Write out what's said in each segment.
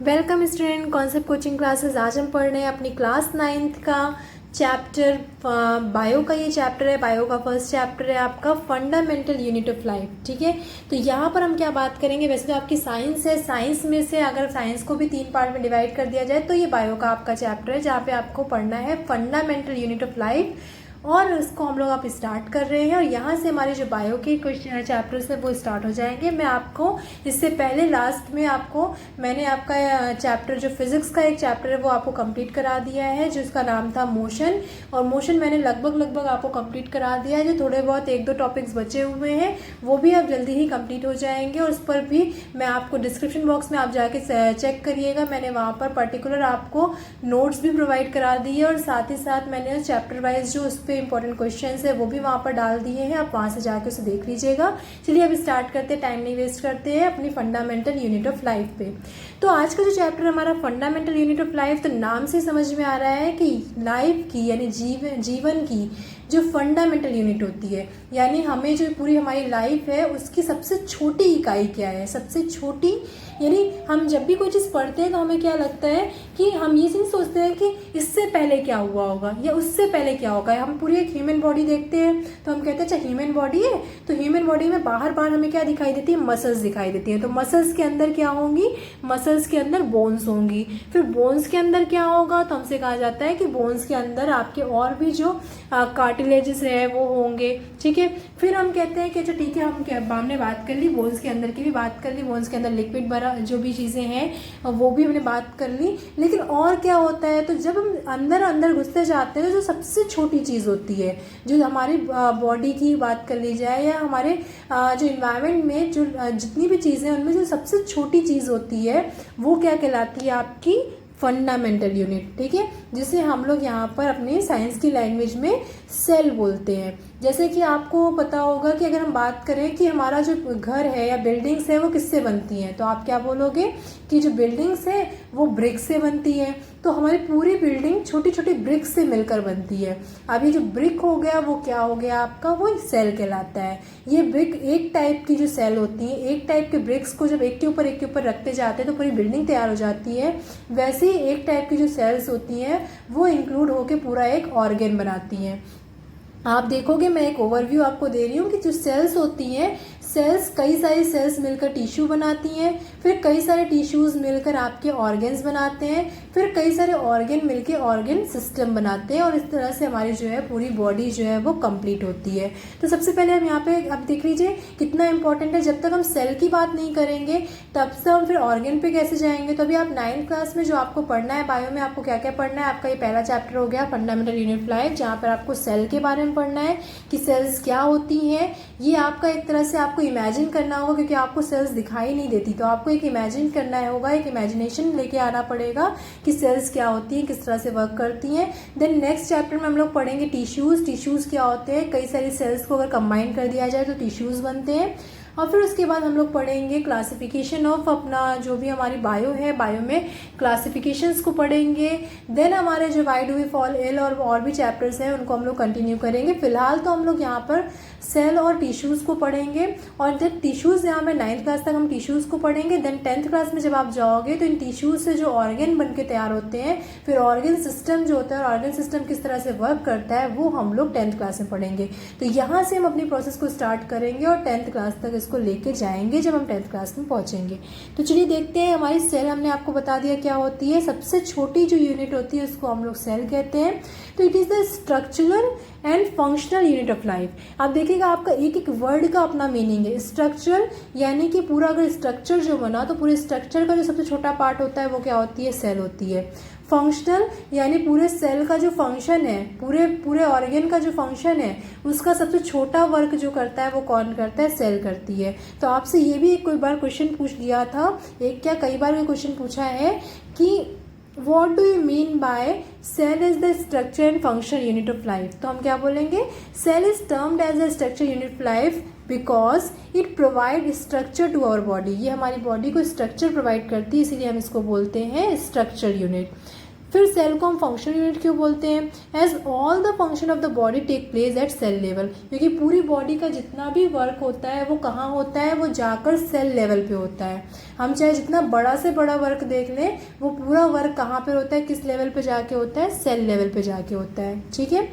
Welcome student, concept coaching classes. आज हम पढ़ रहे हैं अपनी क्लास 9th का चैप्टर बायो का। ये चैप्टर है बायो का, फर्स्ट चैप्टर है आपका फंडामेंटल यूनिट ऑफ लाइफ। ठीक है, तो यहाँ पर हम क्या बात करेंगे। वैसे तो आपकी साइंस है, साइंस में से अगर साइंस को भी 3 पार्ट में डिवाइड कर दिया जाए तो ये बायो का आपका चैप्टर है, जहाँ पे आपको पढ़ना है फंडामेंटल यूनिट ऑफ लाइफ। और इसको हम लोग आप स्टार्ट कर रहे हैं और यहाँ से हमारे जो बायो के क्वेश्चन चैप्टर्स है वो स्टार्ट हो जाएंगे। मैं आपको इससे पहले लास्ट में मैंने आपका चैप्टर जो फिजिक्स का एक चैप्टर है वो आपको कंप्लीट करा दिया है, जिसका नाम था मोशन। और मोशन मैंने लगभग आपको कंप्लीट करा दिया है। जो थोड़े बहुत 1-2 टॉपिक्स बचे हुए हैं वो भी अब जल्दी ही कंप्लीट हो जाएंगे। और उस पर भी मैं आपको डिस्क्रिप्शन बॉक्स में आप जाके चेक करिएगा, मैंने वहाँ पर पर्टिकुलर आपको नोट्स भी प्रोवाइड करा दिए और साथ ही साथ मैंने चैप्टर वाइज जो उस इंपॉर्टेंट क्वेश्चंस है वो भी वहाँ पर डाल दिए हैं। आप वहाँ से जाके उसे देख लीजिएगा। चलिए अब स्टार्ट करते हैं, टाइम नहीं वेस्ट करते हैं अपनी फंडामेंटल यूनिट ऑफ लाइफ पे। तो आज का जो चैप्टर हमारा फंडामेंटल यूनिट ऑफ लाइफ, तो नाम से समझ में आ रहा है कि लाइफ की यानी जीवन की जो फंडामेंटल यूनिट होती है, यानी हमें जो पूरी हमारी लाइफ है उसकी सबसे छोटी इकाई क्या है। सबसे छोटी यानी हम जब भी कोई चीज़ पढ़ते हैं तो हमें क्या लगता है कि हम ये नहीं सोचते हैं कि इससे पहले क्या हुआ होगा या उससे पहले क्या होगा। हम पूरी एक ह्यूमन बॉडी देखते हैं तो हम कहते हैं अच्छा ह्यूमन बॉडी है, तो ह्यूमन बॉडी में बाहर हमें क्या दिखाई देती है, मसल्स दिखाई देती है। तो मसल्स के अंदर क्या होंगी, मसल्स के अंदर बोन्स होंगी। फिर बोन्स के अंदर क्या होगा, तो हमसे कहा जाता है कि बोन्स के अंदर आपके और भी जो कार्टिलेजेस है वो होंगे। ठीक है, फिर हम कहते हैं कि अच्छा ठीक है, हमने बात कर ली बोन्स के अंदर की भी बात कर ली, बोन्स के अंदर लिक्विड भरा जो भी चीज़ें हैं वो भी हमने बात कर ली। लेकिन और क्या होता है, तो जब हम अंदर घुसते जाते हैं तो जो सबसे छोटी चीज़ होती है, जो हमारी बॉडी की बात कर ली जाए या हमारे जो इन्वायरमेंट में जो जितनी भी चीज़ें उनमें जो सबसे छोटी चीज़ होती है वो क्या कहलाती है, आपकी फंडामेंटल यूनिट। ठीक है, जिसे हम लोग यहाँ पर अपने साइंस की लैंग्वेज में सेल बोलते हैं। जैसे कि आपको पता होगा कि अगर हम बात करें कि हमारा जो घर है या बिल्डिंग्स है वो किससे बनती हैं, तो आप क्या बोलोगे कि जो बिल्डिंग्स है वो ब्रिक्स से बनती है। तो हमारी पूरी बिल्डिंग छोटी छोटी ब्रिक्स से मिलकर बनती है। अभी जो ब्रिक हो गया वो क्या हो गया आपका, वो सेल कहलाता है। ये ब्रिक एक टाइप की जो सेल होती है, एक टाइप के ब्रिक्स को जब एक के ऊपर रखते जाते हैं तो पूरी बिल्डिंग तैयार हो जाती है। वैसे ही एक टाइप की जो सेल्स होती हैं वो इंक्लूड होकर पूरा एक ऑर्गन बनाती हैं। आप देखोगे मैं एक ओवरव्यू आपको दे रही हूँ कि जो सेल्स होती हैं, सेल्स कई सारी सेल्स मिलकर टिश्यू बनाती हैं, फिर कई सारे टिश्यूज़ मिलकर आपके ऑर्गन्स बनाते हैं, फिर कई सारे ऑर्गन मिलकर ऑर्गन सिस्टम बनाते हैं और इस तरह से हमारी जो है पूरी बॉडी जो है वो कंप्लीट होती है। तो सबसे पहले हम यहाँ पे अब देख लीजिए कितना इंपॉर्टेंट है। जब तक हम सेल की बात नहीं करेंगे तब से हम फिर ऑर्गन पे कैसे जाएंगे। तो अभी आप 9th क्लास में जो आपको पढ़ना है बायो में, आपको क्या क्या पढ़ना है, आपका ये पहला चैप्टर हो गया फंडामेंटल यूनिट ऑफ लाइफ, जहाँ पर आपको सेल के बारे में पढ़ना है कि सेल्स क्या होती हैं। ये आपका एक तरह से आपको इमेजिन करना होगा, क्योंकि आपको सेल्स दिखाई नहीं देती, तो आपको एक इमेजिन करना होगा, एक इमेजिनेशन लेके आना पड़ेगा कि सेल्स क्या होती हैं, किस तरह से वर्क करती हैं। देन नेक्स्ट चैप्टर में हम लोग पढ़ेंगे टिश्यूज़ क्या होते हैं। कई सारी सेल्स को अगर कंबाइन कर दिया जाए तो टिश्यूज़ बनते हैं। और फिर उसके बाद हम लोग पढ़ेंगे क्लासिफिकेशन ऑफ अपना जो भी हमारी बायो है, बायो में क्लासिफिकेशंस को पढ़ेंगे। देन हमारे जो why do we fall ill और भी चैप्टर्स हैं उनको हम लोग कंटिन्यू करेंगे। फिलहाल तो हम लोग यहाँ पर सेल और टिश्यूज़ को पढ़ेंगे। और जब टिश्यूज़ यहाँ पर 9th क्लास तक हम टिश्यूज़ को पढ़ेंगे, देन 10th क्लास में जब आप जाओगे तो इन टिश्यूज़ से जो ऑर्गन बन के तैयार होते हैं, फिर ऑर्गन सिस्टम जो होता है और ऑर्गन सिस्टम किस तरह से वर्क करता है वो हम लोग 10th क्लास में पढ़ेंगे। तो यहाँ से हम अपनी प्रोसेस को स्टार्ट करेंगे और 10th क्लास तक इसको लेके जाएंगे जब हम 10th क्लास में पहुँचेंगे। तो चलिए देखते हैं, हमारी सेल हमने आपको बता दिया क्या होती है। सबसे छोटी जो यूनिट होती है उसको हम लोग सेल कहते हैं। तो it is the structural and functional unit of life. आप देखिएगा आपका एक एक वर्ड का अपना मीनिंग है। स्ट्रक्चरल यानी कि पूरा अगर स्ट्रक्चर जो बना तो पूरे स्ट्रक्चर का जो सबसे छोटा पार्ट होता है वो क्या होती है, सेल होती है। फंक्शनल यानी पूरे सेल का जो फंक्शन है, पूरे ऑर्गन का जो फंक्शन है उसका सबसे छोटा वर्क जो करता है वो कौन करता है, सेल करती है। तो आपसे ये भी एक कोई बार क्वेश्चन पूछ लिया था, एक क्या कई बार क्वेश्चन पूछा है कि What do you mean by cell is the structure and functional unit of life? तो हम क्या बोलेंगे, cell is termed as a structure unit of life because it provide structure to our body। ये हमारी body को structure provide करती है, इसीलिए हम इसको बोलते हैं स्ट्रक्चर यूनिट। फिर सेल को हम फंक्शनल यूनिट क्यों बोलते हैं? As all the function of the body take place at cell level, क्योंकि पूरी बॉडी का जितना भी वर्क होता है वो कहाँ होता है? वो जाकर सेल लेवल पे होता है। हम चाहे जितना बड़ा से बड़ा वर्क देख लें, वो पूरा वर्क कहाँ पे होता है, किस लेवल पे जाके होता है? सेल लेवल पे जाके होता है। ठीक है,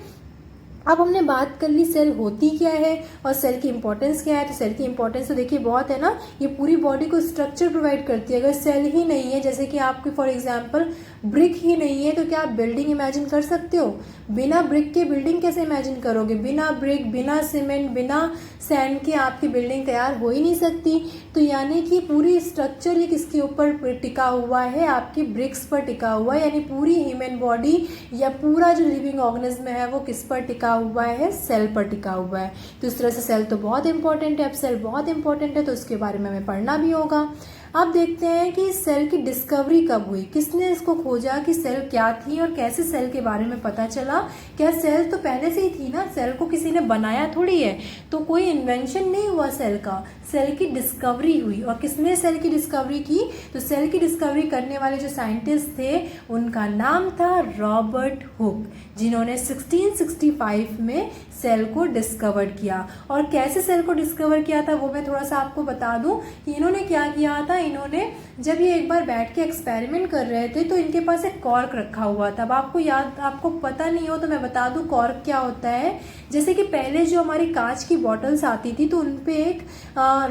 अब हमने बात कर ली सेल होती क्या है और सेल की इंपॉर्टेंस क्या है। तो सेल की इंपॉर्टेंस तो देखिए बहुत है ना, ये पूरी बॉडी को स्ट्रक्चर प्रोवाइड करती है। अगर सेल ही नहीं है, जैसे कि आपकी फॉर एग्जांपल ब्रिक ही नहीं है, तो क्या आप बिल्डिंग इमेजिन कर सकते हो? बिना ब्रिक के बिल्डिंग कैसे इमेजिन करोगे? बिना ब्रिक, बिना सीमेंट, बिना सैंड के आपकी बिल्डिंग तैयार हो ही नहीं सकती। तो यानी कि पूरी स्ट्रक्चर ये किसके ऊपर टिका हुआ है? आपकी ब्रिक्स पर टिका हुआ है। यानी पूरी ह्यूमन बॉडी या पूरा जो लिविंग ऑर्गेनिज्म है वो किस पर टिका हुआ है? सेल पर टिका हुआ है। तो इस तरह से सेल तो बहुत इंपॉर्टेंट है। अब सेल बहुत इंपॉर्टेंट है तो उसके बारे में हमें पढ़ना भी होगा। अब देखते हैं कि सेल की डिस्कवरी कब हुई, किसने इसको खोजा कि सेल क्या थी और कैसे सेल के बारे में पता चला। क्या सेल तो पहले से ही थी ना, सेल को किसी ने बनाया थोड़ी है, तो कोई इन्वेंशन नहीं हुआ सेल का, सेल की डिस्कवरी हुई। और किसने सेल की डिस्कवरी की? तो सेल की डिस्कवरी करने वाले जो साइंटिस्ट थे उनका नाम था रॉबर्ट हुक, जिन्होंने 1665 में सेल को डिस्कवर किया। और कैसे सेल को डिस्कवर किया था वो मैं थोड़ा सा आपको बता दूं कि इन्होंने क्या किया था। इन्होंने जब ये एक बार बैठ के एक्सपेरिमेंट कर रहे थे तो इनके पास एक कॉर्क रखा हुआ था। अब आपको पता नहीं हो तो मैं बता दूं कॉर्क क्या होता है। जैसे कि पहले जो हमारी कांच की बॉटल्स आती थी तो उनपे एक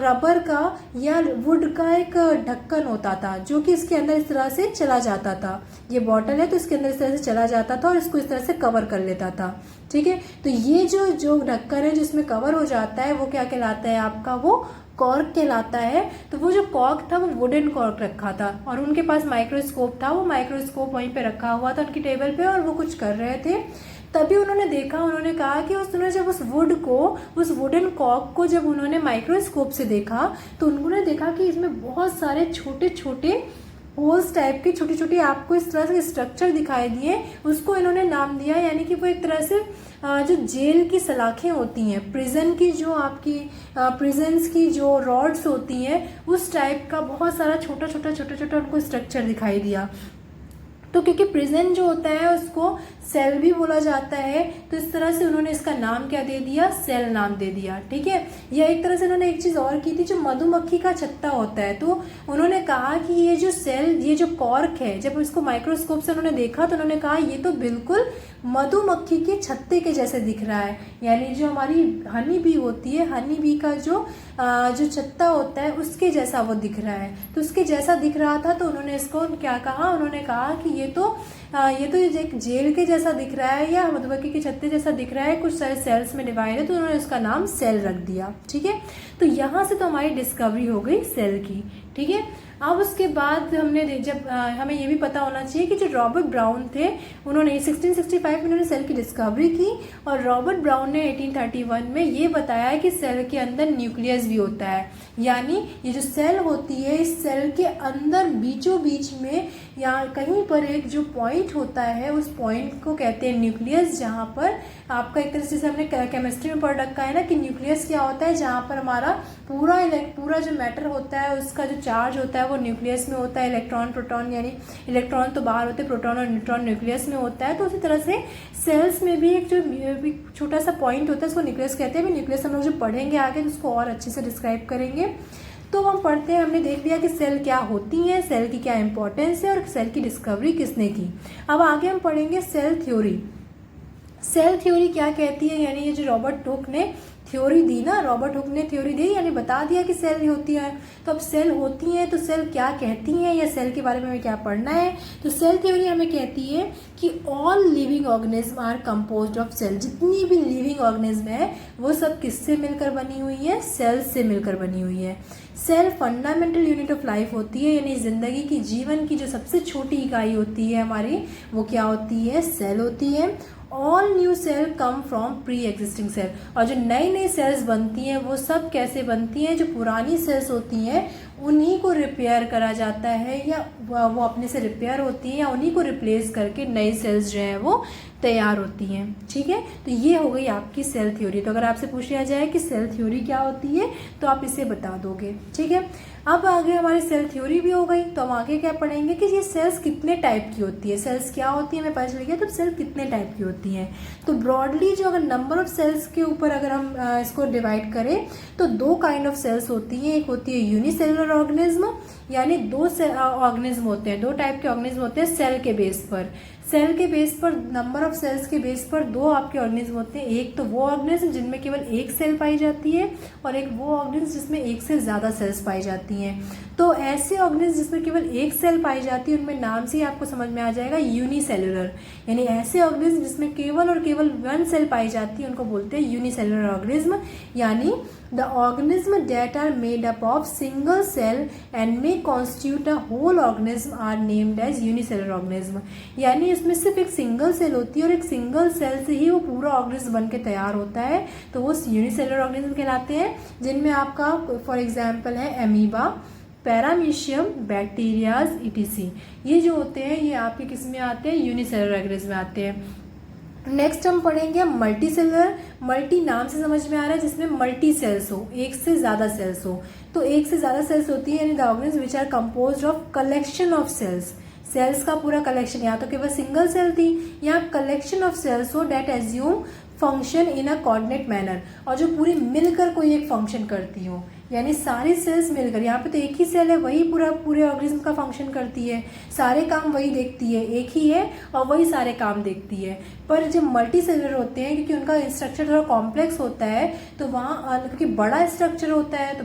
रबर का या वुड का एक ढक्कन होता था जो कि इसके अंदर इस तरह से चला जाता था। ये बॉटल है तो इसके अंदर इस तरह से चला जाता था और इसको इस तरह से कवर कर लेता था। ठीक है, तो ये जो ढक्कन है जिसमें कवर हो जाता है वो क्या कहलाता है आपका? वो कॉर्क कहलाता है। तो वो जो कॉर्क था वो वुडन कॉर्क रखा था और उनके पास माइक्रोस्कोप था। वो माइक्रोस्कोप वहीं पे रखा हुआ था उनकी टेबल पे और वो कुछ कर रहे थे। तभी उन्होंने देखा, उन्होंने कहा कि उन्होंने जब उस वुडन कॉर्क को जब उन्होंने माइक्रोस्कोप से देखा तो उन्होंने देखा कि इसमें बहुत सारे छोटे छोटे होल्स टाइप के छोटी छोटी आपको इस तरह से स्ट्रक्चर दिखाई दिए। उसको इन्होंने नाम दिया, यानी कि वो एक तरह से जो जेल की सलाखें होती हैं, प्रिजन की जो आपकी प्रिजन्स की जो रॉड्स होती हैं, उस टाइप का बहुत सारा छोटा छोटा उनको स्ट्रक्चर दिखाई दिया। तो क्योंकि प्रिजन जो होता है उसको सेल भी बोला जाता है, तो इस तरह से उन्होंने इसका नाम क्या दे दिया? सेल नाम दे दिया। ठीक है, या एक तरह से उन्होंने एक चीज और की थी, जो मधुमक्खी का छत्ता होता है, तो उन्होंने कहा कि ये जो सेल, ये जो कॉर्क है, जब इसको माइक्रोस्कोप से उन्होंने देखा तो उन्होंने कहा ये तो बिल्कुल मधुमक्खी के छत्ते के जैसे दिख रहा है। यानी जो हमारी हनी बी होती है, हनी बी का जो छत्ता होता है उसके जैसा वो दिख रहा है। तो उसके जैसा दिख रहा था तो उन्होंने इसको क्या कहा? उन्होंने कहा कि ये तो एक जेल के जैसा दिख रहा है या मधुमक्खी के छत्ते जैसा दिख रहा है, कुछ सारे सेल्स में डिवाइड है, तो उन्होंने उसका नाम सेल रख दिया। ठीक है, तो यहाँ से तो हमारी डिस्कवरी हो गई सेल की। ठीक है, अब उसके बाद हमें ये भी पता होना चाहिए कि जो रॉबर्ट ब्राउन थे उन्होंने 1665 में उन्होंने सेल की डिस्कवरी की और रॉबर्ट ब्राउन ने 1831 में ये बताया कि सेल के अंदर न्यूक्लियस भी होता है। यानी ये जो सेल होती है, इस सेल के अंदर बीचों बीच में या कहीं पर एक जो पॉइंट होता है उस पॉइंट को कहते हैं न्यूक्लियस, जहाँ पर आपका एक तरह से हमने केमिस्ट्री में पढ़ रखा है ना कि न्यूक्लियस क्या होता है? जहाँ पर हमारा पूरा जो मैटर होता है उसका जो चार्ज होता है वो न्यूक्लियस में होता है। इलेक्ट्रॉन प्रोटॉन, यानी इलेक्ट्रॉन तो बाहर होते हैं, प्रोटॉन और न्यूट्रॉन न्यूक्लियस में होता है। तो उसी तरह से सेल्स में भी एक जो छोटा सा पॉइंट होता है उसको न्यूक्लियस कहते हैं। न्यूक्लियस हम लोग जो पढ़ेंगे आगे तो उसको और अच्छे से डिस्क्राइब करेंगे। तो हम पढ़ते हैं, हमने देख लिया कि सेल क्या होती है, सेल की क्या इंपॉर्टेंस है और सेल की डिस्कवरी किसने की। अब आगे हम पढ़ेंगे सेल थ्योरी। सेल थ्योरी क्या कहती है? यानी ये जो रॉबर्ट हुक ने थ्योरी दी ना, रॉबर्ट हुक ने थ्योरी दी, यानी बता दिया कि सेल होती है। तो अब सेल होती है तो सेल क्या कहती हैं या सेल के बारे में हमें क्या पढ़ना है? तो सेल थ्योरी हमें कहती है कि all living organism are composed of cell. जितनी भी लिविंग ऑर्गेनिज्म है वो सब किससे मिलकर बनी हुई है? सेल से मिलकर बनी हुई है। Cell fundamental unit of life होती है, यानी जिंदगी की, जीवन की जो सबसे छोटी इकाई होती है हमारी, वो क्या होती है? सेल होती है। All new cell come from pre existing cell. और जो नई नई सेल्स बनती हैं वो सब कैसे बनती हैं? जो पुरानी सेल्स होती हैं उन्हीं को रिपेयर करा जाता है, या वो अपने से रिपेयर होती हैं, या उन्हीं को रिप्लेस करके नई सेल्स जो हैं वो तैयार होती हैं। ठीक है, तो ये हो गई आपकी सेल थ्योरी। तो अगर आपसे पूछ लिया जाए कि सेल थ्योरी क्या होती है तो आप इसे बता दोगे। ठीक है, अब आगे हमारी सेल थ्योरी भी हो गई, तो हम आगे क्या पढ़ेंगे कि ये सेल्स कितने टाइप की होती है, सेल्स क्या होती है हमें पता चल गया। तो सेल कितने टाइप की होती हैं, तो ब्रॉडली जो अगर नंबर ऑफ सेल्स के ऊपर अगर हम इसको डिवाइड करें तो दो काइंड ऑफ सेल्स होती हैं। एक होती है यूनिसेलुलर ऑर्गेनिज्म, यानी दो ऑर्गेनिज्म होते हैं, दो टाइप के ऑर्गेनिज्म होते हैं सेल के बेस पर। सेल के बेस पर, नंबर ऑफ सेल्स के बेस पर दो आपके ऑर्गेनिज्म होते हैं। एक तो वो ऑर्गेनिज्म जिनमें केवल एक सेल पाई जाती है, और एक वो ऑर्गेनिज्म जिसमें एक से ज़्यादा सेल्स पाई जाती हैं। तो ऐसे ऑर्गेनिज्म जिसमें केवल एक सेल पाई जाती है उनमें नाम से ही आपको समझ में आ जाएगा यूनिसेलुलर, यानी ऐसे ऑर्गेनिज्म जिसमें केवल और केवल वन सेल पाई जाती है उनको बोलते हैं यूनिसेलुलर ऑर्गेनिज्म। यानी the organism that are made up of single cell and may constitute a whole organism are named as unicellular organism। यानी इसमें सिर्फ एक सिंगल सेल होती है और एक सिंगल सेल से ही वो पूरा ऑर्गेनिज्म बन के तैयार होता है, तो वो यूनिसेलुलर ऑर्गेनिज्म कहलाते हैं। जिनमें आपका फॉर एग्जांपल है एमीबा, पैरामीशियम, बैक्टीरियाज, ईटीसी। ये जो होते हैं ये आपके किस में आते हैं, यूनिसेलुलर ऑर्गेनिज्म में आते हैं। नेक्स्ट हम पढ़ेंगे मल्टी सेलुलर। मल्टी नाम से समझ में आ रहा है जिसमें मल्टी सेल्स हो, एक से ज्यादा सेल्स हो। तो एक से ज्यादा सेल्स होती है यानी the organism which are composed of collection of cells, cells का पूरा कलेक्शन। या तो केवल सिंगल सेल थी या कलेक्शन ऑफ सेल्स हो that assume function in a coordinate manner, और जो पूरी मिलकर कोई एक फंक्शन करती हो, यानी सारी सेल्स मिलकर। यहाँ पे तो एक ही सेल है, वही पूरे ऑर्गेनिज्म का फंक्शन करती है, सारे काम वही देखती है, एक ही है और वही सारे काम देखती है। पर जब मल्टी सेलुलर होते हैं क्योंकि उनका स्ट्रक्चर थोड़ा कॉम्प्लेक्स होता है, तो वहाँ क्योंकि बड़ा स्ट्रक्चर होता है तो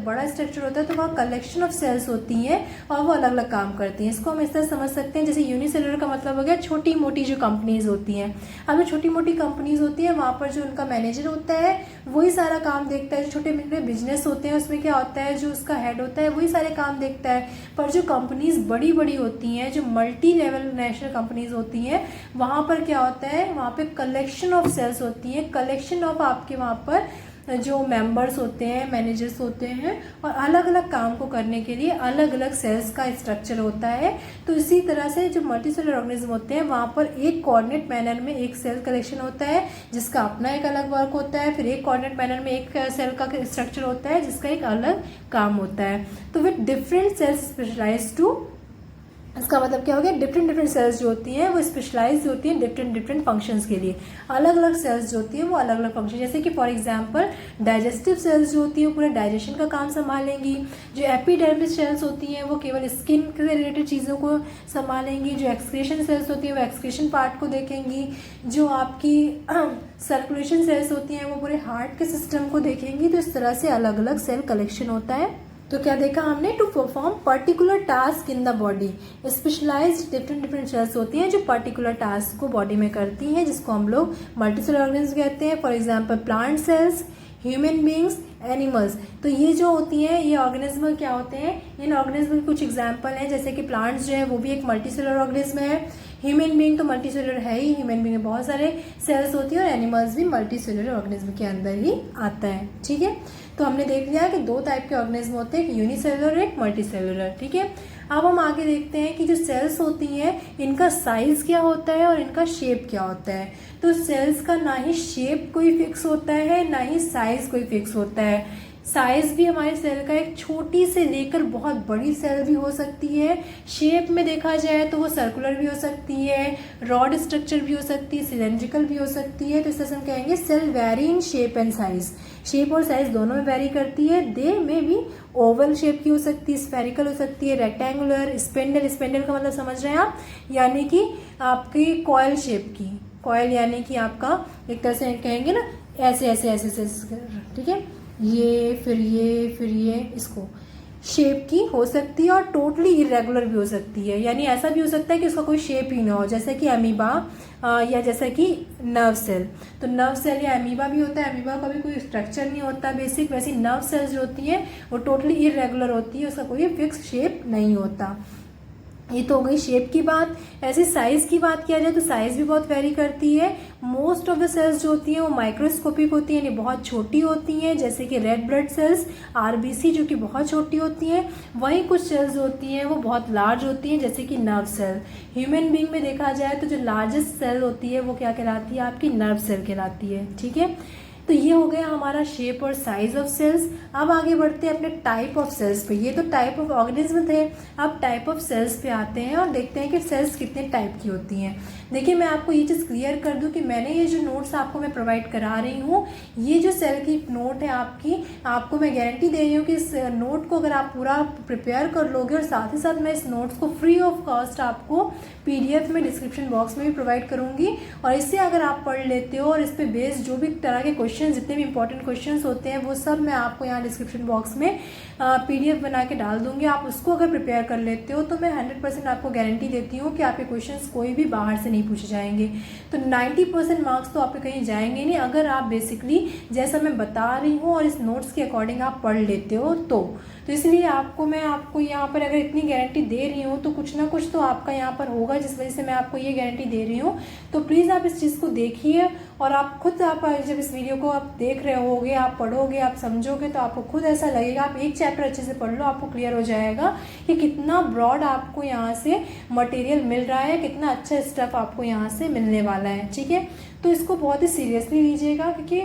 वहाँ कलेक्शन ऑफ सेल्स होती हैं और वो अलग अलग काम करती हैं। इसको हम इस तरह समझ सकते हैं, जैसे यूनिसेलुलर का मतलब हो गया छोटी मोटी जो कंपनीज होती हैं। अब जो छोटी मोटी कंपनीज होती हैं वहाँ पर जो उनका मैनेजर होता है वही सारा काम देखता है। जो छोटे मोटे बिजनेस होते हैं उसमें क्या होता है, जो उसका हेड होता है वही सारे काम देखता है। पर जो कंपनीज बड़ी बड़ी होती हैं, जो मल्टी लेवल नेशनल कंपनीज होती हैं, वहाँ पर क्या होता है, वहाँ पे कलेक्शन ऑफ सेल्स होती है, कलेक्शन ऑफ आपके वहाँ पर जो मेंबर्स होते हैं, मैनेजर्स होते हैं, और अलग अलग काम को करने के लिए अलग अलग सेल्स का स्ट्रक्चर होता है। तो इसी तरह से जो मल्टी सेलुलर ऑर्गेनिज्म होते हैं वहाँ पर एक कोऑर्डिनेट मैनर में एक सेल कलेक्शन होता है जिसका अपना एक अलग वर्क होता है, फिर एक कोऑर्डिनेट मैनर में एक सेल का स्ट्रक्चर होता है जिसका एक अलग काम होता है। तो with different cells specialise to, इसका मतलब क्या हो गया, डिफरेंट सेल्स जो होती हैं वो स्पेशलाइज्ड होती हैं डिफरेंट फंक्शंस के लिए। अलग अलग सेल्स जो होती हैं वो अलग अलग फंक्शन, जैसे कि फॉर एग्जांपल डाइजेस्टिव सेल्स जो होती है वो पूरा डाइजेशन का काम संभालेंगी। जो एपिडर्मिस सेल्स होती हैं वो केवल स्किन से रिलेटेड चीज़ों को संभालेंगी। जो एक्सक्रीशन सेल्स होती है वो एक्सक्रीशन पार्ट को देखेंगी। जो आपकी सर्कुलेशन सेल्स होती हैं वो पूरे हार्ट के सिस्टम को देखेंगी। तो इस तरह से अलग अलग सेल कलेक्शन होता है। तो क्या देखा हमने, to perform particular task in the body, specialised different cells होती हैं जो पर्टिकुलर टास्क को बॉडी में करती हैं, जिसको हम लोग मल्टीसेलुलर ऑर्गेनिज्म कहते हैं। For example plant cells, human beings, animals. तो ये जो होती हैं ये ऑर्गेनिज्म क्या होते हैं, इन ऑर्गेनिज्म के कुछ एग्जाम्पल हैं, जैसे कि प्लांट्स जो है वो भी एक मल्टीसेलुलर ऑर्गेनिज्म है। ह्यूमन बींग तो मल्टीसेलुलर है ही, ह्यूमन बींग में बहुत सारे सेल्स होती है, और एनिमल्स भी मल्टीसेलुलर ऑर्गेनिज्म के अंदर ही आता है। ठीक है, तो हमने देख लिया कि दो टाइप के ऑर्गेनिज्म होते हैं, एक यूनिसेलुलर एक मल्टीसेलुलर। ठीक है, अब हम आगे देखते हैं कि जो सेल्स होती हैं इनका साइज क्या होता है और इनका शेप क्या होता है। तो सेल्स का ना ही शेप कोई फिक्स होता है ना ही साइज कोई फिक्स होता है। साइज भी हमारे सेल का एक छोटी से लेकर बहुत बड़ी सेल भी हो सकती है। शेप में देखा जाए तो वो सर्कुलर भी हो सकती है, रॉड स्ट्रक्चर भी हो सकती है, सिलेंड्रिकल भी हो सकती है। तो इस हम कहेंगे cell vary in shape and size. Shape और साइज दोनों में वेरी करती है। दे में भी ओवल शेप की हो सकती है, स्फेरिकल हो सकती है, रेक्टेंगुलर, स्पेंडल। स्पेंडल का मतलब समझ रहे हैं आप, यानी कि आपकी कॉयल शेप की, कॉयल यानी कि आपका एक तरह से कहेंगे ना ऐसे ऐसे ऐसे ऐसे, ठीक है, ये फिर ये इसको शेप की हो सकती है। और टोटली इरेगुलर भी हो सकती है, यानी ऐसा भी हो सकता है कि उसका कोई शेप ही ना हो, जैसे कि अमीबा या जैसे कि नर्व सेल। तो नर्व सेल या अमीबा भी होता है, अमीबा का भी कोई स्ट्रक्चर नहीं होता बेसिक, वैसी नर्व सेल्स जो होती हैं वो टोटली इरेगुलर होती है, उसका कोई फिक्स शेप नहीं होता। ये तो हो गई शेप की बात। ऐसे साइज की बात किया जाए तो साइज भी बहुत वेरी करती है। मोस्ट ऑफ द सेल्स जो होती हैं वो माइक्रोस्कोपिक होती हैं, यानी बहुत छोटी होती हैं, जैसे कि रेड ब्लड सेल्स, आरबीसी, जो कि बहुत छोटी होती हैं। वहीं कुछ सेल्स होती हैं वो बहुत लार्ज होती हैं, जैसे कि नर्व सेल। ह्यूमन बींग में देखा जाए तो जो लार्जेस्ट सेल होती है वो क्या कहलाती है, आपकी नर्व सेल कहलाती है। ठीक है, तो ये हो गया हमारा शेप और साइज ऑफ सेल्स। अब आगे बढ़ते हैं अपने टाइप ऑफ सेल्स पे। ये तो टाइप ऑफ ऑर्गेनिज्म थे, अब टाइप ऑफ सेल्स पे आते हैं और देखते हैं कि सेल्स कितने टाइप की होती हैं। देखिए, मैं आपको ये चीज़ क्लियर कर दूं कि मैंने ये जो नोट्स आपको मैं प्रोवाइड करा रही हूँ, ये जो सेल की नोट है आपकी, आपको मैं गारंटी दे रही हूँ कि इस नोट को अगर आप पूरा प्रिपेयर कर लोगे, और साथ ही साथ मैं इस नोट्स को फ्री ऑफ कॉस्ट आपको PDF में डिस्क्रिप्शन बॉक्स में भी प्रोवाइड करूँगी। और इससे अगर आप पढ़ लेते हो और इस पर बेस्ड जो भी तरह के क्वेश्चन, जितने भी इंपॉर्टेंट क्वेश्चंस होते हैं, वो सब मैं आपको यहाँ डिस्क्रिप्शन बॉक्स में PDF बना के डाल दूंगी। आप उसको अगर प्रिपेयर कर लेते हो तो मैं 100% आपको गारंटी देती हूँ कि आपके क्वेश्चंस कोई भी बाहर से नहीं पूछे जाएंगे। तो 90% मार्क्स तो आपके कहीं जाएंगे नहीं, अगर आप बेसिकली जैसा मैं बता रही हूँ और इस नोट्स के अकॉर्डिंग आप पढ़ लेते हो तो इसलिए मैं आपको यहाँ पर अगर इतनी गारंटी दे रही हूँ तो कुछ ना कुछ तो आपका यहाँ पर होगा, जिस वजह से मैं आपको ये गारंटी दे रही हूँ। तो प्लीज़ आप इस चीज़ को देखिए, और आप खुद आप जब इस वीडियो को आप देख रहे होगे, आप पढ़ोगे, आप समझोगे, तो आपको खुद ऐसा लगेगा, आप एक चैप्टर अच्छे से पढ़ लो, आपको क्लियर हो जाएगा कि कितना ब्रॉड आपको यहाँ से मटेरियल मिल रहा है, कितना अच्छा स्टफ आपको यहाँ से मिलने वाला है। ठीक है, तो इसको बहुत ही सीरियसली लीजिएगा, क्योंकि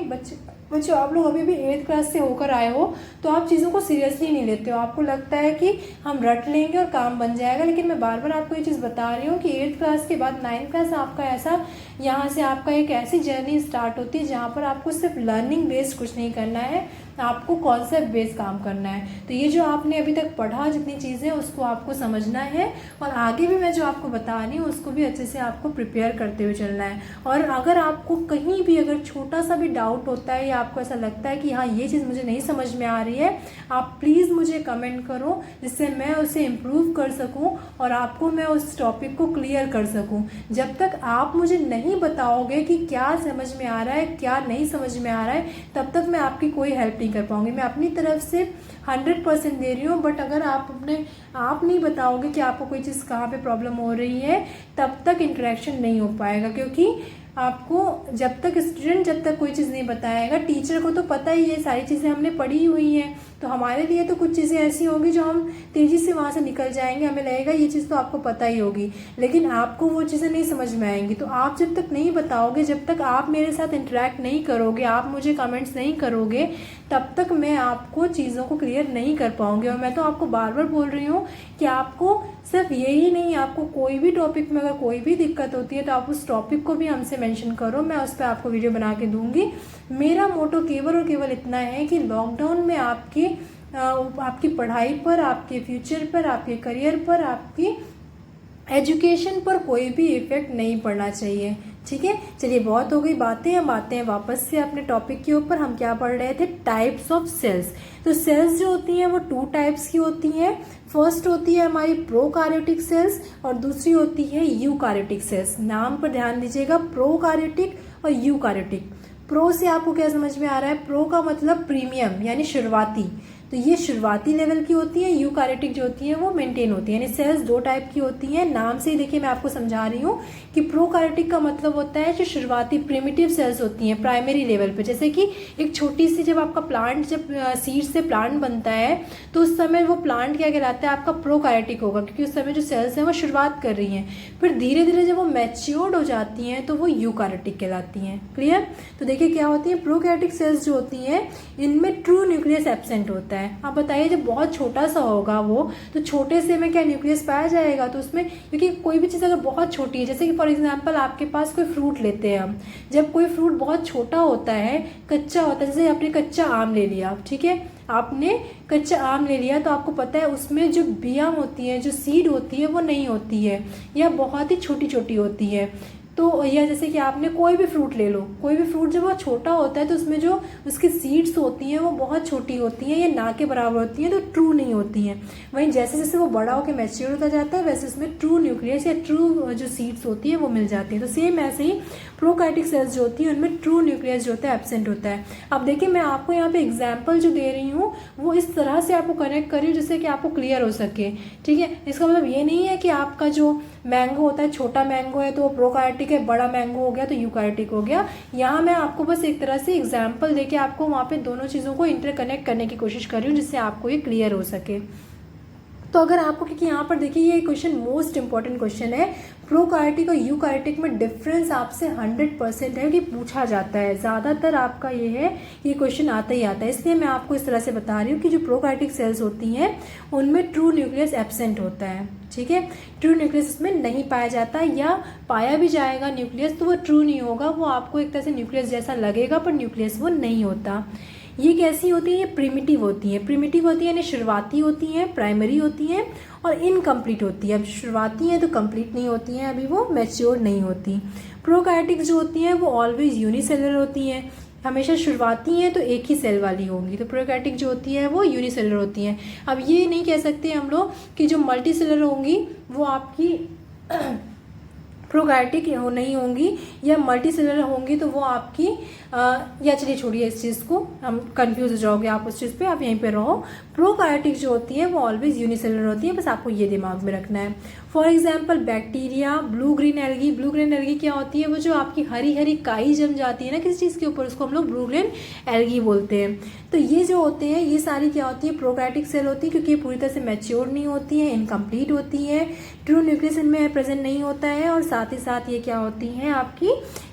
बच्चों आप लोग अभी भी 8th क्लास से होकर आए हो, तो आप चीज़ों को सीरियसली नहीं लेते हो। आपको लगता है कि हम रट लेंगे और काम बन जाएगा, लेकिन मैं बार बार आपको ये चीज़ बता रही हूँ कि 8th क्लास के बाद 9th क्लास आपका ऐसा, यहाँ से आपका एक ऐसी जर्नी स्टार्ट होती है जहाँ पर आपको सिर्फ लर्निंग बेस्ड कुछ नहीं करना है, आपको कॉन्सेप्ट बेस्ड काम करना है। तो ये जो आपने अभी तक पढ़ा जितनी चीज़ें, उसको आपको समझना है, और आगे भी मैं जो आपको बता रही हूँ उसको भी अच्छे से आपको प्रिपेयर करते हुए चलना है। और अगर आपको कहीं भी अगर छोटा सा भी डाउट होता है या आपको ऐसा लगता है कि हाँ ये चीज़ मुझे नहीं समझ में आ रही है, आप प्लीज़ मुझे कमेंट करो, जिससे मैं उसे इम्प्रूव कर सकूँ और आपको मैं उस टॉपिक को क्लियर कर सकूँ। जब तक आप मुझे नहीं बताओगे कि क्या समझ में आ रहा है, क्या नहीं समझ में आ रहा है, तब तक मैं आपकी कोई हेल्प नहीं कर पाऊंगी। मैं अपनी तरफ से 100% दे रही हूँ, बट अगर आप नहीं बताओगे कि आपको कोई चीज़ कहाँ पे प्रॉब्लम हो रही है, तब तक इंटरेक्शन नहीं हो पाएगा। क्योंकि आपको जब तक कोई चीज़ नहीं बताएगा, टीचर को तो पता ही है, सारी चीज़ें हमने पढ़ी हुई हैं, तो हमारे लिए तो कुछ चीज़ें ऐसी होंगी जो हम तेज़ी से वहाँ से निकल जाएंगे, हमें लगेगा ये चीज़ तो आपको पता ही होगी, लेकिन आपको वो चीज़ें नहीं समझ में आएंगी। तो आप जब तक नहीं बताओगे, जब तक आप मेरे साथ इंटरेक्ट नहीं करोगे, आप मुझे कमेंट्स नहीं करोगे, तब तक मैं आपको चीज़ों को क्लियर नहीं कर पाऊंगी। और मैं तो आपको बार बार बोल रही हूँ कि आपको सिर्फ यही नहीं, आपको कोई भी टॉपिक में अगर कोई भी दिक्कत होती है तो आप उस टॉपिक को भी हमसे मेंशन करो, मैं उस पर आपको वीडियो बना के दूंगी। मेरा मोटो केवल और केवल इतना है कि लॉकडाउन में आपकी पढ़ाई पर, आपके फ्यूचर पर, आपके करियर पर, आपकी एजुकेशन पर कोई भी इफेक्ट नहीं पड़ना चाहिए। ठीक है, चलिए बहुत हो गई बातें। हम आते हैं वापस से अपने टॉपिक के ऊपर। हम क्या पढ़ रहे थे, टाइप्स ऑफ सेल्स। तो सेल्स जो होती हैं वो 2 टाइप्स की होती हैं। फर्स्ट होती है हमारी प्रोकार्योटिक सेल्स और दूसरी होती है यूकार्योटिक सेल्स। नाम पर ध्यान दीजिएगा, प्रोकार्योटिक और यूकार्योटिक। प्रो से आपको क्या समझ में आ रहा है, प्रो का मतलब प्रीमियम यानी शुरुआती, तो ये शुरुआती लेवल की होती है। यूकार्योटिक जो होती है वो मेंटेन होती है, यानी सेल्स 2 टाइप की होती हैं। नाम से ही देखिए मैं आपको समझा रही हूँ कि प्रोकार्योटिक का मतलब होता है जो शुरुआती प्रिमिटिव सेल्स होती हैं प्राइमरी लेवल पे। जैसे कि एक छोटी सी, जब आपका प्लांट, जब सीड से प्लांट बनता है तो उस समय वो प्लांट क्या कहलाता है, आपका प्रोकार्योटिक होगा, क्योंकि उस समय जो सेल्स हैं वो शुरुआत कर रही हैं। फिर धीरे धीरे जब वो मैच्योर्ड हो जाती हैं तो वो यूकार्योटिक कहलाती हैं। क्लियर? तो देखिए क्या होती है, प्रोकार्योटिक सेल्स जो होती हैं इनमें ट्रू न्यूक्लियस एब्सेंट होता है। आप बताइए, जब बहुत छोटा सा होगा वो, तो छोटे से में क्या न्यूक्लियस पाया जाएगा? तो उसमें, क्योंकि कोई भी चीज़ अगर बहुत छोटी है, जैसे कि फॉर एग्जांपल आपके पास कोई फ्रूट लेते हैं हम, जब कोई फ्रूट बहुत छोटा होता है, कच्चा होता है, जैसे आपने कच्चा आम ले लिया, ठीक है, आपने कच्चा आम ले लिया, तो आपको पता है उसमें जो बियां होती हैं, जो सीड होती है वो नहीं होती है, या बहुत ही छोटी छोटी होती है। तो या जैसे कि आपने कोई भी फ्रूट ले लो, कोई भी फ्रूट जब वो छोटा होता है तो उसमें जो उसकी सीड्स होती हैं वो बहुत छोटी होती हैं या ना के बराबर होती हैं, तो ट्रू नहीं होती हैं। वहीं जैसे जैसे वो बड़ा होकर मैच्योर होता जाता है वैसे उसमें ट्रू न्यूक्लियस या ट्रू जो सीड्स होती है वो मिल जाती हैं। तो सेम ऐसे ही प्रोकार्योटिक सेल्स जो होती है उनमें ट्रू न्यूक्लियस जो होता है एब्सेंट होता है। अब देखिए मैं आपको यहाँ पे एग्जाम्पल जो दे रही हूँ वो इस तरह से आपको कनेक्ट कर रही हूँ जिससे कि आपको क्लियर हो सके, ठीक है। इसका मतलब ये नहीं है कि आपका जो मैंगो होता है, छोटा मैंगो है तो वो प्रोकार्योटिक है, बड़ा मैंगो हो गया तो यूकार्योटिक हो गया। यहाँ मैं आपको बस एक तरह से एग्जाम्पल देके आपको वहाँ पे दोनों चीज़ों को इंटरकनेक्ट करने की कोशिश कर रही हूँ जिससे आपको ये क्लियर हो सके। तो अगर आपको, क्योंकि यहाँ पर देखिए ये क्वेश्चन मोस्ट इंपॉर्टेंट क्वेश्चन है, प्रोकार्योटिक और यूकार्योटिक में डिफरेंस आपसे 100% है कि पूछा जाता है, ज़्यादातर आपका ये है ये क्वेश्चन आता ही आता है। इसलिए मैं आपको इस तरह से बता रही हूँ कि जो प्रोकार्योटिक सेल्स होती हैं उनमें ट्रू न्यूक्लियस एब्सेंट होता है, ठीक है। ट्रू न्यूक्लियस इसमें नहीं पाया जाता, या पाया भी जाएगा न्यूक्लियस तो वो ट्रू नहीं होगा, वो आपको एक तरह से न्यूक्लियस जैसा लगेगा पर न्यूक्लियस वो नहीं होता। ये कैसी होती है, ये प्रिमिटिव होती है। प्रिमिटिव होती है यानी शुरुआती होती हैं, प्राइमरी होती हैं और इनकम्प्लीट होती है। अब शुरुआती हैं तो कंप्लीट नहीं होती हैं, अभी वो मैच्योर नहीं होती। प्रोकार्योटिक जो होती हैं वो ऑलवेज यूनिसेलुलर होती हैं, हमेशा शुरुआती हैं तो एक ही सेल वाली होंगी। तो प्रोकार्योटिक जो होती है वो यूनिसेलुलर होती हैं। अब ये नहीं कह सकते हम लोग कि जो मल्टीसेलुलर होंगी वो आपकी प्रोकार्योटिक नहीं होंगी, या मल्टीसेलुलर होंगी तो वो आपकी या चलिए छोड़िए इस चीज़ को, हम कंफ्यूज हो जाओगे आप उस चीज़ पे, आप यहीं पे रहो। प्रोकार्योटिक जो होती है वो ऑलवेज यूनिसेलुलर होती है, बस आपको ये दिमाग में रखना है। For example bacteria, blue green algae. Blue green algae क्या होती है, वो जो आपकी हरी हरी काई जम जाती है ना किसी चीज़ के ऊपर, उसको हम लोग ब्लू ग्रीन एल्गी बोलते हैं। तो ये जो होते हैं ये सारी क्या होती है, प्रोकार्योटिक सेल होती है, क्योंकि ये पूरी तरह से मैच्योर नहीं होती है, इनकम्प्लीट होती है, ट्रू न्यूक्लियस इनमें प्रेजेंट नहीं होता है, और साथ ही साथ ये क्या होती हैं आपकी,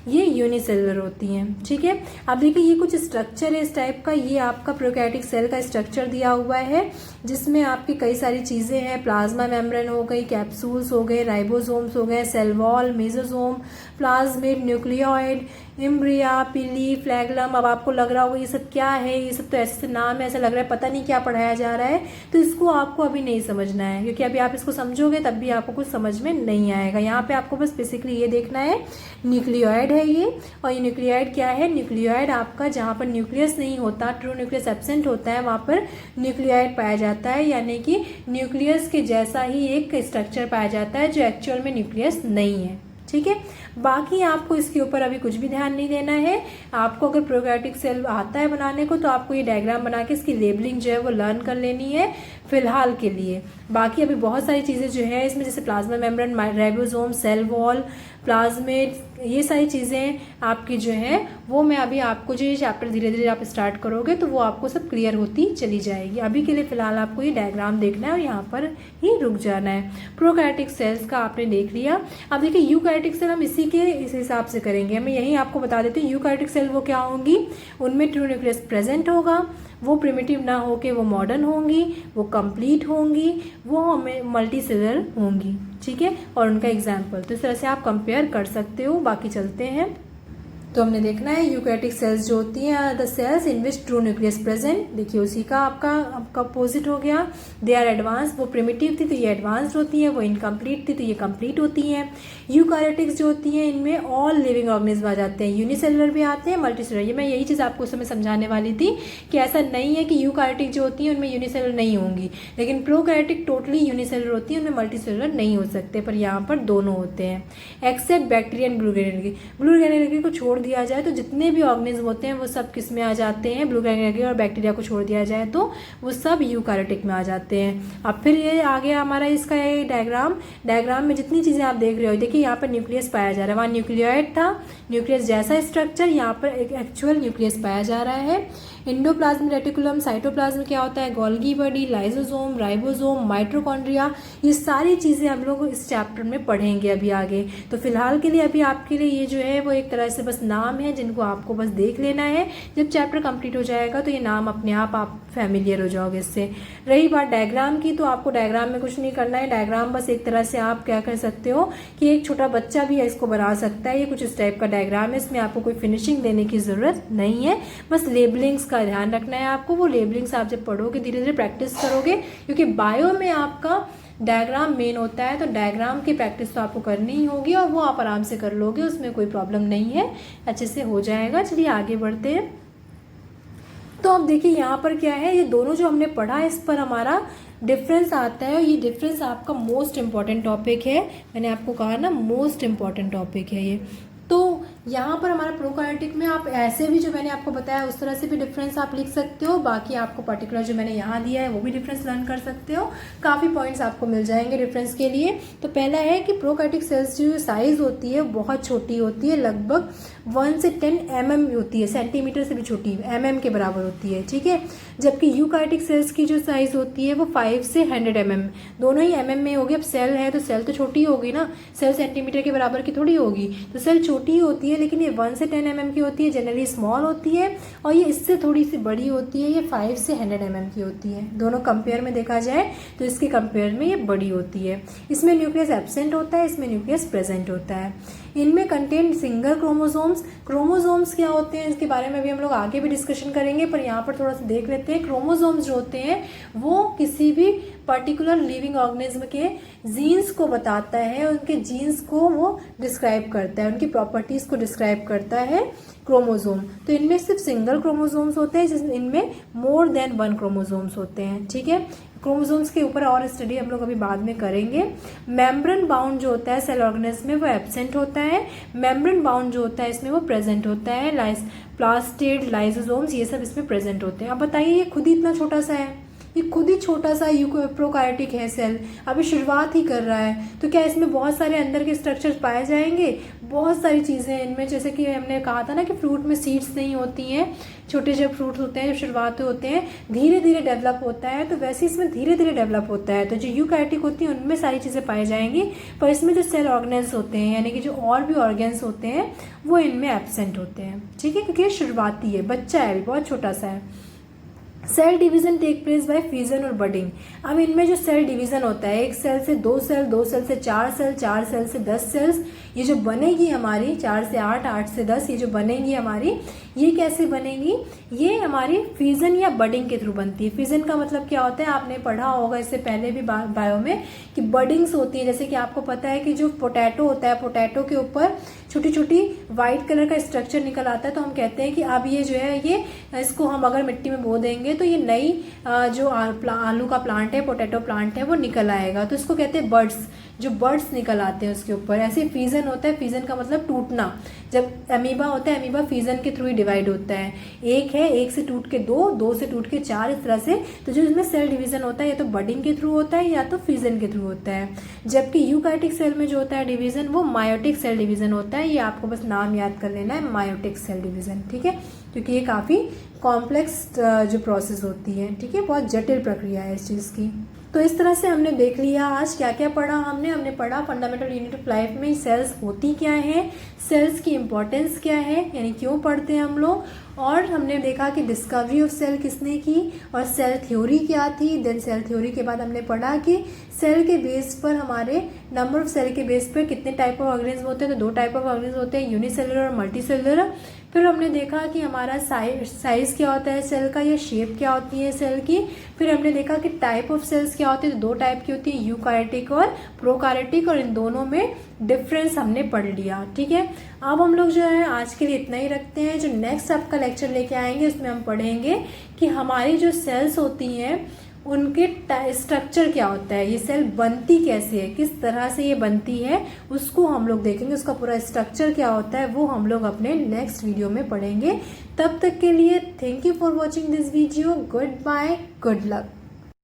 ये यूनिसेलुलर होती हैं, ठीक है। अब देखिए ये कुछ स्ट्रक्चर है इस टाइप का, ये आपका प्रोकार्योटिक सेल का स्ट्रक्चर दिया हुआ है जिसमें आपकी कई सारी चीज़ें हैं। प्लाज्मा मेम्ब्रेन हो गई, कैप्सूल्स हो गए, राइबोसोम्स हो गए, cell wall, mesosome, plasmid, nucleoid, fimbriae, pili, flagellum. अब आपको लग रहा होगा ये सब क्या है, ये सब तो ऐसे नाम है, ऐसा लग रहा है पता नहीं क्या पढ़ाया जा रहा है, तो इसको आपको अभी नहीं समझना है, क्योंकि अभी आप इसको समझोगे तब भी आपको कुछ समझ में नहीं आएगा। यहाँ पे आपको बस बेसिकली ये देखना है न्यूक्लियोइड है ये, और ये न्यूक्लियोइड क्या है, न्यूक्लियोइड आपका जहाँ पर न्यूक्लियस नहीं होता, ट्रू न्यूक्लियस एब्सेंट होता है, वहाँ पर न्यूक्लियोइड पाया जाता है, यानी कि न्यूक्लियस के जैसा ही एक स्ट्रक्चर पाया जाता है जो एक्चुअल में न्यूक्लियस नहीं है, ठीक है। बाकी आपको इसके ऊपर अभी कुछ भी ध्यान नहीं देना है। आपको अगर प्रोकार्योटिक सेल आता है बनाने को तो आपको ये डायग्राम बना के इसकी लेबलिंग जो है वो लर्न कर लेनी है फिलहाल के लिए। बाकी अभी बहुत सारी चीज़ें जो है इसमें, जैसे plasma membrane, ribosome, cell wall, plasmid, ये सारी चीज़ें आपकी जो है वो मैं अभी आपको जो ये चैप्टर धीरे धीरे आप स्टार्ट करोगे तो वो आपको सब क्लियर होती चली जाएगी। अभी के लिए फिलहाल आपको ये डायग्राम देखना है और यहाँ पर ही रुक जाना है। प्रोकार्योटिक सेल्स का आपने देख लिया। अब देखिए यूकार्योटिक सेल हम इस हिसाब से करेंगे। मैं यही आपको बता देती हूँ यूकार्योटिक सेल वो क्या होंगी, उनमें ट्रू न्यूक्लियस प्रेजेंट होगा, वो प्रिमिटिव ना होके वो मॉडर्न होंगी, वो कंप्लीट होंगी, वो हमें मल्टीसेलुलर होंगी, ठीक है। और उनका एग्जाम्पल तो इस तरह से आप कंपेयर कर सकते हो। बाकी चलते हैं, तो हमने देखना है यूकैरियोटिक सेल्स जो होती हैं the cells in which true nucleus present. देखिए उसी का आपका अपोजिट हो गया, दे आर एडवांस, वो प्रिमिटिव थी तो ये एडवांस्ड होती है, वो इनकम्प्लीट थी तो ये कंप्लीट होती हैं। यूकैरियोटिक्स जो होती हैं इनमें ऑल लिविंग ऑर्गेनिज्म आ जाते हैं, यूनिसेलुलर भी आते हैं, मल्टीसेलुलर। ये मैं यही चीज़ आपको उस समय समझाने वाली थी कि ऐसा नहीं है कि यूकैरियोटिक जो होती है उनमें यूनिसेलुलर नहीं होंगी, लेकिन प्रोकैरियोटिक टोटली यूनिसेलुलर होती है, उनमें मल्टीसेलुलर नहीं हो सकते, पर यहाँ पर दोनों होते हैं except bacteria and blue green algae. Blue green algae को छोड़ दिया जाए तो जितने भी ऑर्गेनिज्म होते हैं वो सब किस में आ जाते हैं, ब्लू ग्रेन एल्गी, और बैक्टीरिया को छोड़ दिया जाए तो वो सब यूकैरियोटिक में आ जाते हैं। अब फिर ये आ गया हमारा इसका ये डायग्राम में जितनी चीज़ें आप देख रहे हो, देखिए यहाँ पर न्यूक्लियस पाया जा रहा है, वहाँ न्यूक्लियोइड था, न्यूक्लियस जैसा स्ट्रक्चर, यहाँ पर एक एक्चुअल न्यूक्लियस पाया जा रहा है। इंडोप्लाज्मिक रेटिकुलम, साइटोप्लाज्म क्या होता है, Golgi body, lysosome, ribosome, mitochondria, ये सारी चीज़ें हम लोग इस चैप्टर में पढ़ेंगे अभी आगे। तो फिलहाल के लिए अभी आपके लिए ये जो है वो एक तरह से बस नाम है जिनको आपको बस देख लेना है। जब चैप्टर कंप्लीट हो जाएगा तो ये नाम अपने आप फैमिलियर हो जाओगे इससे। रही बात डायग्राम की, तो आपको डायग्राम में कुछ नहीं करना है, डायग्राम बस एक तरह से आप क्या कर सकते हो कि एक छोटा बच्चा भी इसको बना सकता है। ये कुछ इस टाइप का डायग्राम है, इसमें आपको कोई फिनिशिंग देने की ज़रूरत नहीं है, बस लेबलिंग्स का ध्यान रखना है आपको। वो लेबलिंग्स आप जब पढ़ोगे धीरे धीरे प्रैक्टिस करोगे, क्योंकि बायो में आपका डायग्राम मेन होता है, तो डायग्राम की प्रैक्टिस तो आपको करनी ही होगी और वो आप आराम से कर लोगे, उसमें कोई प्रॉब्लम नहीं है, अच्छे से हो जाएगा। चलिए आगे बढ़ते हैं। तो अब देखिए यहाँ पर क्या है, ये दोनों जो हमने पढ़ा इस पर हमारा डिफरेंस आता है और ये डिफरेंस आपका मोस्ट इम्पॉर्टेंट टॉपिक है। मैंने आपको कहा ना मोस्ट इम्पॉर्टेंट टॉपिक है ये। तो यहाँ पर हमारा प्रोकार्योटिक में आप ऐसे भी जो मैंने आपको बताया उस तरह से भी डिफरेंस आप लिख सकते हो, बाकी आपको पर्टिकुलर जो मैंने यहाँ दिया है वो भी डिफरेंस लर्न कर सकते हो। काफ़ी पॉइंट्स आपको मिल जाएंगे डिफरेंस के लिए। तो पहला है कि प्रोकार्योटिक सेल्स की जो साइज़ होती है बहुत छोटी होती है, लगभग 1 से 10 mm होती है, सेंटीमीटर से भी छोटी mm के बराबर होती है, ठीक है। जबकि यूकार्योटिक सेल्स की जो साइज़ होती है वो 5 से 100 mm, दोनों ही mm में होगी। अब सेल है तो सेल तो छोटी होगी ना, सेल सेंटीमीटर के बराबर की थोड़ी होगी, तो सेल छोटी होती है, लेकिन ये 1 से 10 mm की होती है, जनरली स्मॉल होती है। और ये इससे थोड़ी सी बड़ी होती है, ये 5 से 100 mm की होती है। दोनों कंपेयर में देखा जाए तो इसके कंपेयर में ये बड़ी होती है। इसमें न्यूक्लियस एब्सेंट होता है, इसमें न्यूक्लियस प्रेजेंट होता है। इनमें कंटेन सिंगल क्रोमोसोम्स। क्रोमोसोम्स क्या होते हैं इसके बारे में भी हम लोग आगे भी डिस्कशन करेंगे, पर यहाँ पर थोड़ा सा देख लेते हैं। क्रोमोसोम्स जो होते हैं वो किसी भी पर्टिकुलर लिविंग ऑर्गेनिज्म के जीन्स को बताता है, उनके जीन्स को वो डिस्क्राइब करता है, उनकी प्रॉपर्टीज को डिस्क्राइब करता है क्रोमोसोम। तो इनमें सिर्फ सिंगल क्रोमोसोम्स होते हैं, जिसमें इनमें मोर देन 1 क्रोमोसोम्स होते हैं, ठीक है। क्रोमोसोम्स के ऊपर और स्टडी हम लोग अभी बाद में करेंगे। मेम्ब्रेन बाउंड जो होता है सेल ऑर्गेनिज्म में वो एब्सेंट होता है, मेम्ब्रेन बाउंड जो होता है इसमें वो प्रेजेंट होता है। प्लास्टिड, लाइसोसोम्स ये सब इसमें प्रेजेंट होते हैं। अब बताइए ये खुद ही इतना छोटा सा है, ये खुद ही छोटा सा प्रोकार्योटिक है सेल, अभी शुरुआत ही कर रहा है, तो क्या इसमें बहुत सारे अंदर के स्ट्रक्चर्स पाए जाएंगे? बहुत सारी चीज़ें इनमें, जैसे कि हमने कहा था ना कि फ्रूट में सीड्स नहीं होती हैं, छोटे जब फ्रूट होते हैं, जब शुरुआत होते हैं धीरे धीरे डेवलप होता है, तो वैसे इसमें धीरे धीरे डेवलप होता है। तो जो यूकार्योटिक होती है उनमें सारी चीज़ें पाई जाएंगी, पर इसमें जो सेल ऑर्गेन्स होते हैं यानी कि जो और भी ऑर्गेन्स होते हैं वो इनमें एब्सेंट होते हैं, ठीक है, क्योंकि ये शुरुआती है, बच्चा है, अभी बहुत छोटा सा है। Cell division take place by fusion और बडिंग। अब इनमें जो सेल डिवीजन होता है, एक सेल से 2 सेल, 2 सेल से 4 सेल, 4 सेल से 10 सेल्स, ये जो बनेगी हमारी 4 से 8, 8 से 10, ये जो बनेगी हमारी, ये कैसे बनेगी? ये हमारी फ्यूजन या बडिंग के थ्रू बनती है। फ्यूजन का मतलब क्या होता है, आपने पढ़ा होगा इससे पहले भी बायो में कि बडिंग्स होती है। जैसे कि आपको पता है कि जो पोटैटो होता है, पोटैटो के ऊपर छोटी छोटी व्हाइट कलर का स्ट्रक्चर निकल आता है, तो हम कहते हैं कि अब ये जो है ये इसको हम अगर मिट्टी में बो देंगे तो ये नई जो आलू का प्लांट है, पोटैटो प्लांट है, वो निकल आएगा। तो इसको कहते हैं बर्ड्स, जो बर्ड्स निकल आते हैं उसके ऊपर। ऐसे फ्यूजन होता है, फ्यूजन का मतलब टूटना। जब अमीबा होता है, अमीबा फ्यूजन के थ्रू ही डिवाइड होता है, एक है, एक से टूट के 2, 2 से टूट के 4, इस तरह से। तो जो इसमें सेल डिवीजन होता है या तो बडिंग के थ्रू होता है या तो फ्यूजन के थ्रू होता है। जबकि यूकार्योटिक सेल में जो होता है डिवीजन, वो मायोटिक सेल डिवीजन होता है। ये आपको बस नाम याद कर लेना है, मायोटिक सेल डिवीजन, ठीक है, क्योंकि ये काफ़ी कॉम्प्लेक्स जो प्रोसेस होती है, ठीक है, बहुत जटिल प्रक्रिया है इस चीज़ की। तो इस तरह से हमने देख लिया आज क्या क्या पढ़ा हमने पढ़ा फंडामेंटल यूनिट ऑफ लाइफ में सेल्स होती क्या है, सेल्स की इम्पोर्टेंस क्या है, यानी क्यों पढ़ते हैं हम लोग, और हमने देखा कि डिस्कवरी ऑफ सेल किसने की और सेल थ्योरी क्या थी। देन सेल थ्योरी के बाद हमने पढ़ा कि सेल के बेस पर हमारे नंबर ऑफ सेल के बेस पर कितने टाइप ऑफ ऑर्गेनिज्म होते हैं। तो 2 टाइप ऑफ ऑर्गेनिज्म होते हैं, यूनिसेलुलर और मल्टीसेलुलर। फिर हमने देखा कि हमारा साइज क्या होता है सेल का, या शेप क्या होती है सेल की। फिर हमने देखा कि टाइप ऑफ सेल्स क्या होती है, तो 2 टाइप की होती है, यूकार्योटिक और प्रोकार्योटिक, और इन दोनों में डिफरेंस हमने पढ़ लिया, ठीक है। अब हम लोग जो है आज के लिए इतना ही रखते हैं। जो नेक्स्ट आपका लेक्चर लेके आएंगे उसमें हम पढ़ेंगे कि हमारी जो सेल्स होती हैं उनके स्ट्रक्चर क्या होता है, ये सेल बनती कैसे है, किस तरह से ये बनती है, उसको हम लोग देखेंगे। उसका पूरा स्ट्रक्चर क्या होता है वो हम लोग अपने नेक्स्ट वीडियो में पढ़ेंगे। तब तक के लिए thank you for watching this video. Goodbye, good luck.